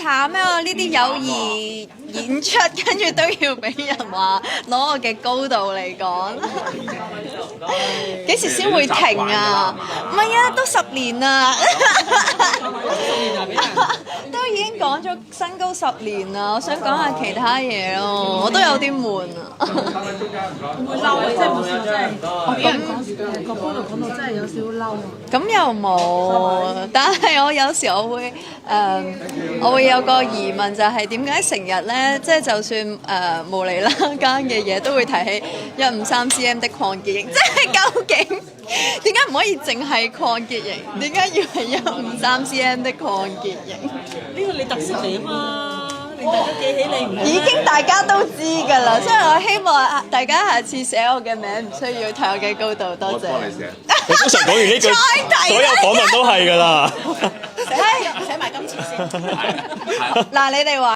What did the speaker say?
慘咩？我呢啲友誼演出，跟住都要俾人話攞我嘅高度嚟講，幾時先會停啊？唔係啊，都10年啦，都已經講咗身高10年啦。我想講下其他嘢咯，我都有啲悶啊。會嬲啊！即係冇試過真係俾人講個高度講到真係有少少嬲啊！咁又冇，但係我有時我會有個疑問，就係點解成日咧，即係就算無厘啦更嘅嘢，都會提起153cm 的擴結型，即係究竟點解唔可以淨係擴結型？點解要係153cm 的擴結型？呢個你特色嚟啊嘛！你大家記起你唔已經大家都知㗎啦，所以我希望大家下次寫我嘅名唔需要睇我嘅高度，多謝。你通常講完呢句，所有訪問都係㗎啦。寫埋今次先。嗱，你哋話。